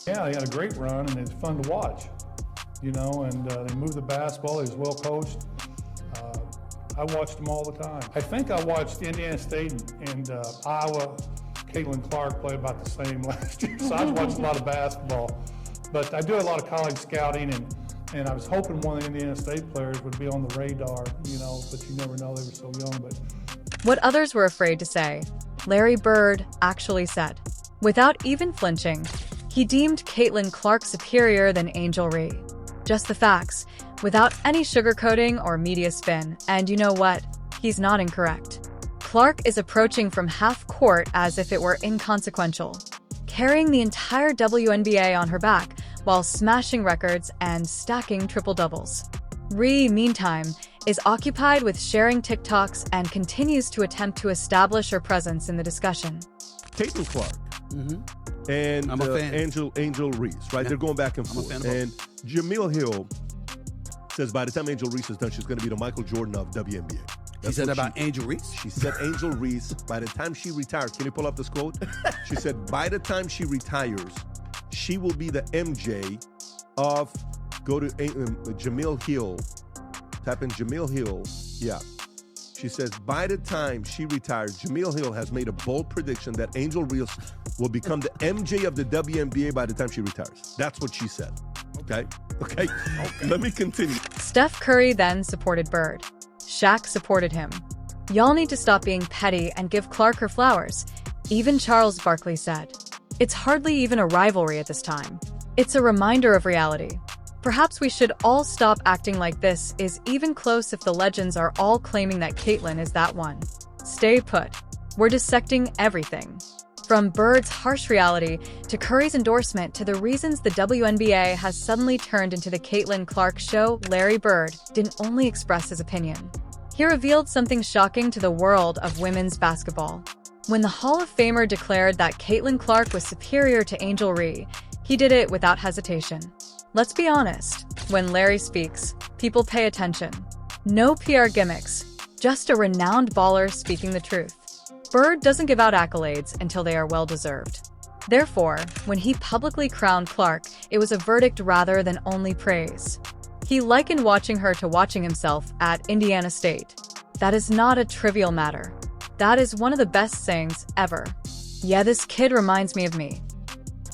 Yeah, he had a great run, and it's fun to watch, and they moved the basketball. He was well coached. I watched him all the time. I think I watched Indiana State and Iowa. Caitlin Clark played about the same last year, so I watched a lot of basketball. But I do a lot of college scouting, and I was hoping one of the Indiana State players would be on the radar, but you never know, they were so young. But what others were afraid to say, Larry Bird actually said. Without even flinching, he deemed Caitlin Clark superior than Angel Reese. Just the facts, without any sugarcoating or media spin, and you know what? He's not incorrect. Clark is approaching from half court as if it were inconsequential, carrying the entire WNBA on her back while smashing records and stacking triple-doubles. Reese, meantime, is occupied with sharing TikToks and continues to attempt to establish her presence in the discussion. Caitlin Clark and Angel Reese, right? Yep. They're going back and forth. And Jamil Hill says by the time Angel Reese is done, she's going to be the Michael Jordan of WNBA. She said about Angel Reese? She said Angel Reese, by the time she retires, can you pull up this quote? She said, by the time she retires, she will be the MJ of, go to Jamil Hill, type in Jamil Hill, yeah. She says, by the time she retires, Jamil Hill has made a bold prediction that Angel Reese will become the MJ of the WNBA by the time she retires. That's what she said. Okay. Let me continue. Steph Curry then supported Bird. Shaq supported him. Y'all need to stop being petty and give Clark her flowers, even Charles Barkley said. It's hardly even a rivalry at this time. It's a reminder of reality. Perhaps we should all stop acting like this is even close if the legends are all claiming that Caitlin is that one. Stay put. We're dissecting everything. From Bird's harsh reality to Curry's endorsement to the reasons the WNBA has suddenly turned into the Caitlin Clark show, Larry Bird didn't only express his opinion. He revealed something shocking to the world of women's basketball. When the Hall of Famer declared that Caitlin Clark was superior to Angel Reese, he did it without hesitation. Let's be honest, when Larry speaks, people pay attention. No PR gimmicks, just a renowned baller speaking the truth. Bird doesn't give out accolades until they are well-deserved. Therefore, when he publicly crowned Clark, it was a verdict rather than only praise. He likened watching her to watching himself at Indiana State. That is not a trivial matter. That is one of the best sayings ever. Yeah, this kid reminds me of me.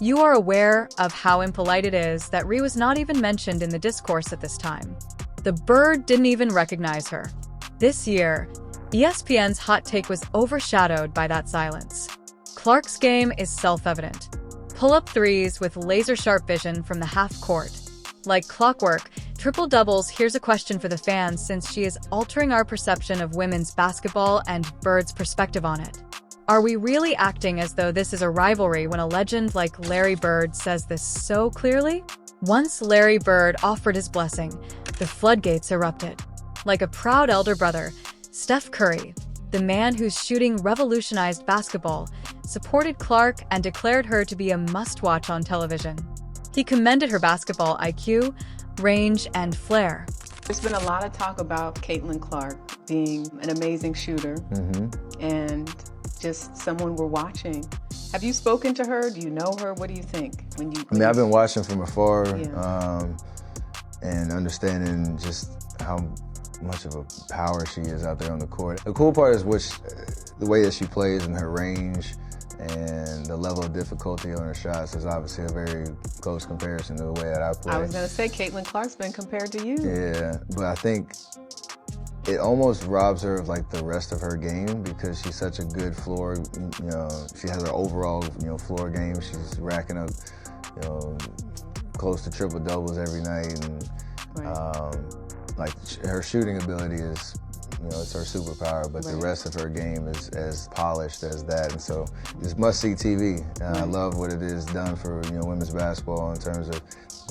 You are aware of how impolite it is that Reese was not even mentioned in the discourse at this time. The Bird didn't even recognize her. This year, ESPN's hot take was overshadowed by that silence. Clark's game is self-evident. Pull-up threes with laser-sharp vision from the half court. Like clockwork, triple-doubles. Here's a question for the fans since she is altering our perception of women's basketball and Bird's perspective on it. Are we really acting as though this is a rivalry when a legend like Larry Bird says this so clearly? Once Larry Bird offered his blessing, the floodgates erupted. Like a proud elder brother, Steph Curry, the man whose shooting revolutionized basketball, supported Clark and declared her to be a must-watch on television. He commended her basketball IQ, range, and flair. There's been a lot of talk about Caitlin Clark being an amazing shooter and just someone we're watching. Have you spoken to her? Do you know her? What do you think? I've been watching from afar and understanding just how much of a power she is out there on the court. The cool part is the way that she plays and her range and the level of difficulty on her shots is obviously a very close comparison to the way that I play. I was going to say, Caitlin Clark's been compared to you. Yeah, but I think it almost robs her of like the rest of her game because she's such a good floor, she has her overall, floor game. She's racking up, close to triple doubles every night, and her shooting ability is, it's her superpower, but the rest of her game is as polished as that, and so it's must-see TV. I love what it has done for women's basketball in terms of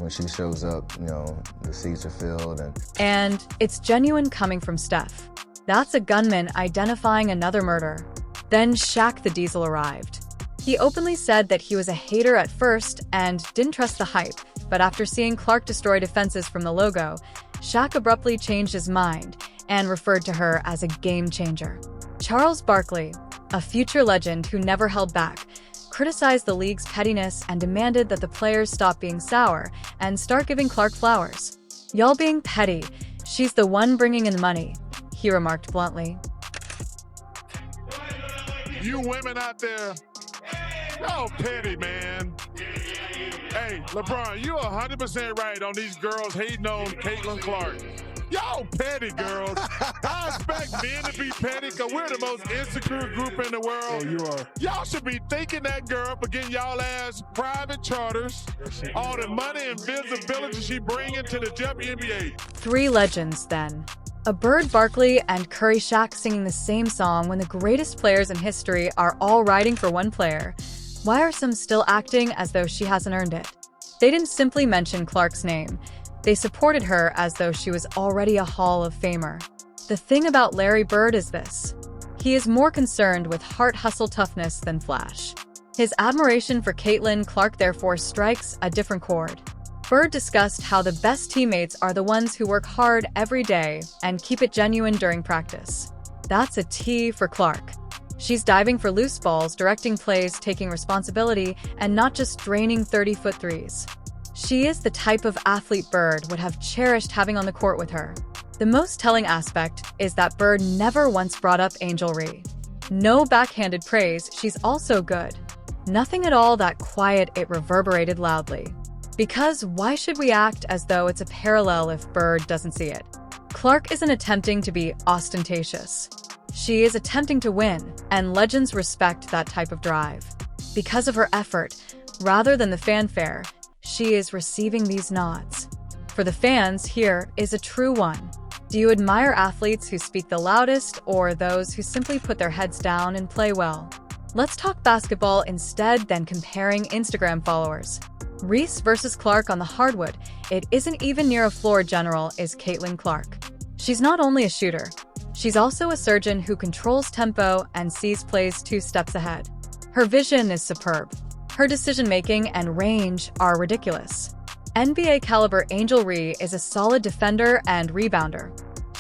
when she shows up, the seats are filled. And it's genuine coming from Steph. That's a gunman identifying another murder. Then Shaq the Diesel arrived. He openly said that he was a hater at first and didn't trust the hype, but after seeing Clark destroy defenses from the logo, Shaq abruptly changed his mind and referred to her as a game changer. Charles Barkley, a future legend who never held back, criticized the league's pettiness and demanded that the players stop being sour and start giving Clark flowers. "Y'all being petty. She's the one bringing in the money," he remarked bluntly. You women out there, y'all petty, man. Hey, LeBron, you're 100% right on these girls hating on Caitlin Clark. Y'all petty, girls. I expect men to be petty because we're the most insecure group in the world. Oh, you are. Y'all should be thanking that girl for getting y'all ass private charters, all the money and visibility she bringing to the WNBA. Three legends, then. A Bird, Barkley, and Curry Shaq singing the same song when the greatest players in history are all riding for one player. Why are some still acting as though she hasn't earned it? They didn't simply mention Clark's name. They supported her as though she was already a Hall of Famer. The thing about Larry Bird is this. He is more concerned with heart hustle toughness than flash. His admiration for Caitlin Clark therefore strikes a different chord. Bird discussed how the best teammates are the ones who work hard every day and keep it genuine during practice. That's a T for Clark. She's diving for loose balls, directing plays, taking responsibility, and not just draining 30-foot threes. She is the type of athlete Bird would have cherished having on the court with her. The most telling aspect is that Bird never once brought up Angel Reese. No backhanded praise, she's also good. Nothing at all that quiet, it reverberated loudly. Because why should we act as though it's a parallel if Bird doesn't see it? Clark isn't attempting to be ostentatious. She is attempting to win, and legends respect that type of drive. Because of her effort, rather than the fanfare, she is receiving these nods. For the fans, here is a true one. Do you admire athletes who speak the loudest or those who simply put their heads down and play well? Let's talk basketball instead than comparing Instagram followers. Reese versus Clark on the hardwood. It isn't even near a floor general is Caitlin Clark. She's not only a shooter, she's also a surgeon who controls tempo and sees plays 2 steps ahead. Her vision is superb. Her decision-making and range are ridiculous. NBA-caliber Angel Reese is a solid defender and rebounder.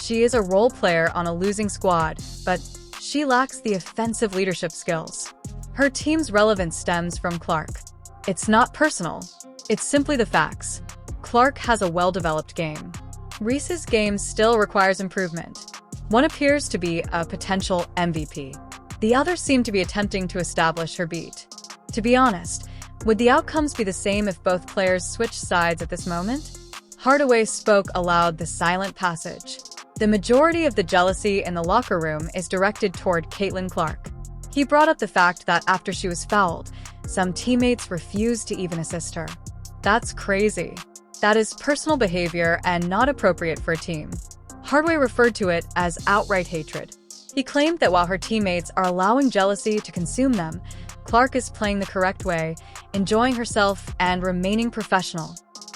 She is a role player on a losing squad, but she lacks the offensive leadership skills. Her team's relevance stems from Clark. It's not personal. It's simply the facts. Clark has a well-developed game. Reese's game still requires improvement. One appears to be a potential MVP. The others seem to be attempting to establish her beat. To be honest, would the outcomes be the same if both players switched sides at this moment? Hardaway spoke aloud the silent passage. The majority of the jealousy in the locker room is directed toward Caitlin Clark. He brought up the fact that after she was fouled, some teammates refused to even assist her. That's crazy. That is personal behavior and not appropriate for a team. Hardaway referred to it as outright hatred. He claimed that while her teammates are allowing jealousy to consume them, Clark is playing the correct way, enjoying herself, and remaining professional.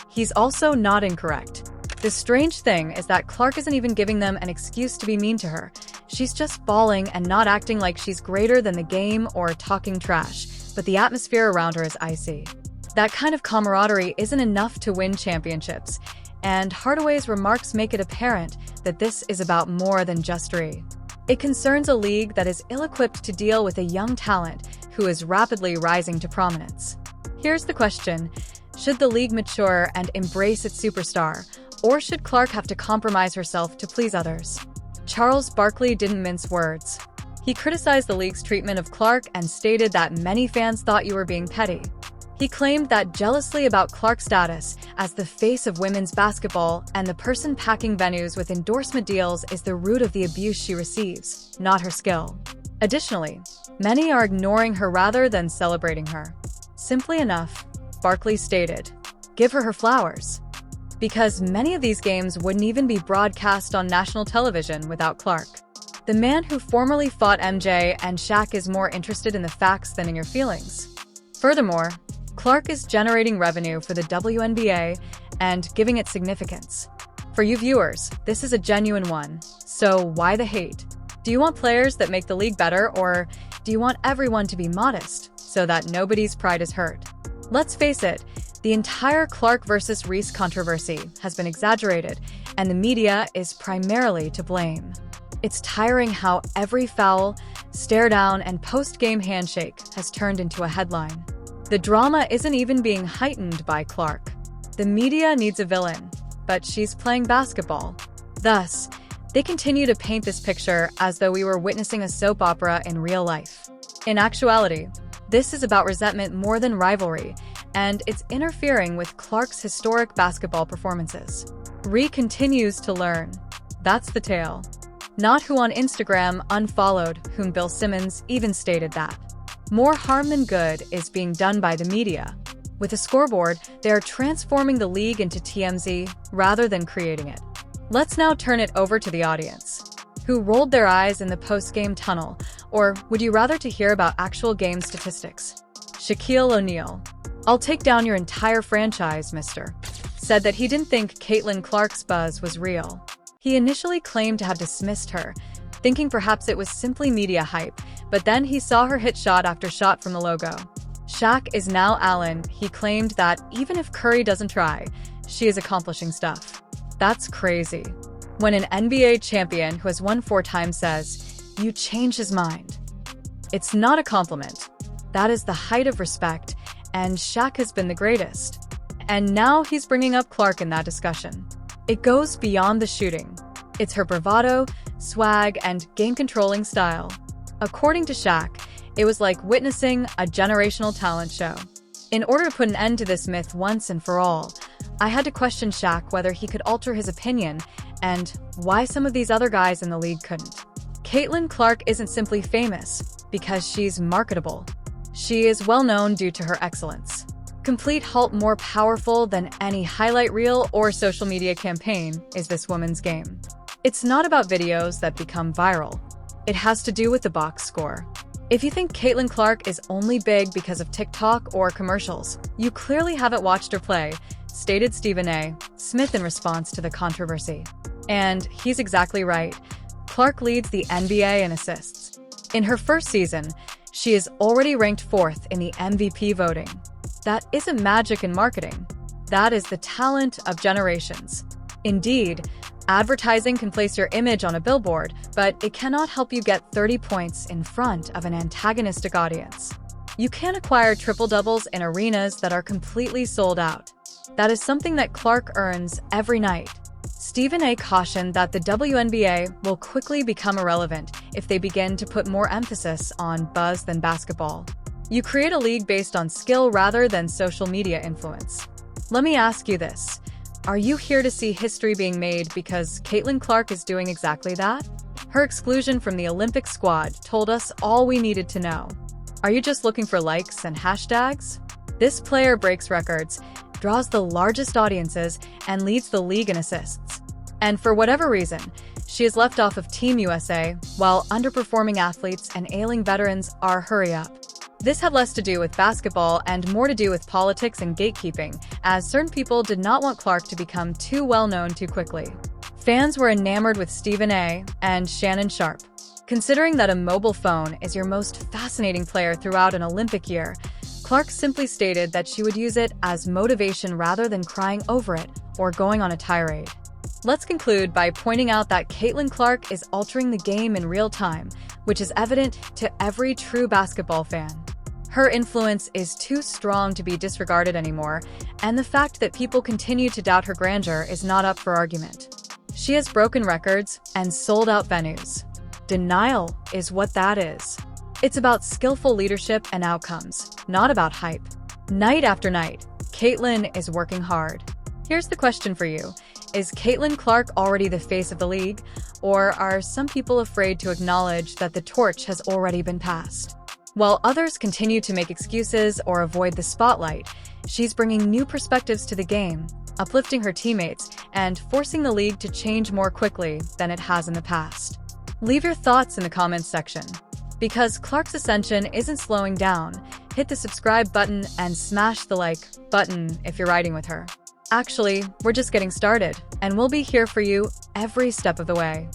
He's also not incorrect. The strange thing is that Clark isn't even giving them an excuse to be mean to her. She's just balling and not acting like she's greater than the game or talking trash, but the atmosphere around her is icy. That kind of camaraderie isn't enough to win championships, and Hardaway's remarks make it apparent that this is about more than just Reese. It concerns a league that is ill-equipped to deal with a young talent who is rapidly rising to prominence. Here's the question. Should the league mature and embrace its superstar, or should Clark have to compromise herself to please others? Charles Barkley didn't mince words. He criticized the league's treatment of Clark and stated that many fans thought you were being petty. He claimed that jealously about Clark's status as the face of women's basketball and the person packing venues with endorsement deals is the root of the abuse she receives, not her skill. Additionally, many are ignoring her rather than celebrating her. Simply enough, Barkley stated, give her flowers. Because many of these games wouldn't even be broadcast on national television without Clark. The man who formerly fought MJ and Shaq is more interested in the facts than in your feelings. Furthermore, Clark is generating revenue for the WNBA and giving it significance. For you viewers, this is a genuine one. So why the hate? Do you want players that make the league better, or do you want everyone to be modest so that nobody's pride is hurt? Let's face it, the entire Clark versus Reese controversy has been exaggerated, and the media is primarily to blame. It's tiring how every foul, stare down, and post-game handshake has turned into a headline. The drama isn't even being heightened by Clark. The media needs a villain, but she's playing basketball. Thus, they continue to paint this picture as though we were witnessing a soap opera in real life. In actuality, this is about resentment more than rivalry, and it's interfering with Clark's historic basketball performances. Reese continues to learn. That's the tale. Not who on Instagram unfollowed whom Bill Simmons even stated that. More harm than good is being done by the media. With a scoreboard, they are transforming the league into TMZ rather than creating it. Let's now turn it over to the audience. Who rolled their eyes in the post-game tunnel, or would you rather to hear about actual game statistics? Shaquille O'Neal, "I'll take down your entire franchise, mister," said that he didn't think Caitlin Clark's buzz was real. He initially claimed to have dismissed her, thinking perhaps it was simply media hype, but then he saw her hit shot after shot from the logo. Shaq is now Allen. He claimed that even if Curry doesn't try, she is accomplishing stuff. That's crazy. When an NBA champion who has won 4 times says, "You changed his mind," it's not a compliment. That is the height of respect, and Shaq has been the greatest. And now he's bringing up Clark in that discussion. It goes beyond the shooting. It's her bravado, swag, and game-controlling style. According to Shaq, it was like witnessing a generational talent show. In order to put an end to this myth once and for all, I had to question Shaq whether he could alter his opinion and why some of these other guys in the league couldn't. Caitlin Clark isn't simply famous because she's marketable. She is well known due to her excellence. Complete halt more powerful than any highlight reel or social media campaign is this woman's game. It's not about videos that become viral. It has to do with the box score. If you think Caitlin Clark is only big because of TikTok or commercials, you clearly haven't watched her play, stated Stephen A. Smith in response to the controversy. And he's exactly right. Clark leads the NBA in assists. In her first season, she is already ranked 4th in the MVP voting. That isn't magic in marketing. That is the talent of generations. Indeed, advertising can place your image on a billboard, but it cannot help you get 30 points in front of an antagonistic audience. You can't acquire triple-doubles in arenas that are completely sold out. That is something that Clark earns every night. Stephen A. cautioned that the WNBA will quickly become irrelevant if they begin to put more emphasis on buzz than basketball. You create a league based on skill rather than social media influence. Let me ask you this. Are you here to see history being made because Caitlin Clark is doing exactly that? Her exclusion from the Olympic squad told us all we needed to know. Are you just looking for likes and hashtags? This player breaks records, draws the largest audiences, and leads the league in assists. And for whatever reason, she is left off of Team USA, while underperforming athletes and ailing veterans are hurry up. This had less to do with basketball and more to do with politics and gatekeeping, as certain people did not want Clark to become too well-known too quickly. Fans were enamored with Stephen A. and Shannon Sharpe. Considering that a mobile phone is your most fascinating player throughout an Olympic year, Clark simply stated that she would use it as motivation rather than crying over it or going on a tirade. Let's conclude by pointing out that Caitlin Clark is altering the game in real time, which is evident to every true basketball fan. Her influence is too strong to be disregarded anymore, and the fact that people continue to doubt her grandeur is not up for argument. She has broken records and sold out venues. Denial is what that is. It's about skillful leadership and outcomes, not about hype. Night after night, Caitlin is working hard. Here's the question for you. Is Caitlin Clark already the face of the league, or are some people afraid to acknowledge that the torch has already been passed? While others continue to make excuses or avoid the spotlight, she's bringing new perspectives to the game, uplifting her teammates, and forcing the league to change more quickly than it has in the past. Leave your thoughts in the comments section. Because Clark's ascension isn't slowing down, hit the subscribe button and smash the like button if you're riding with her. Actually, we're just getting started, and we'll be here for you every step of the way.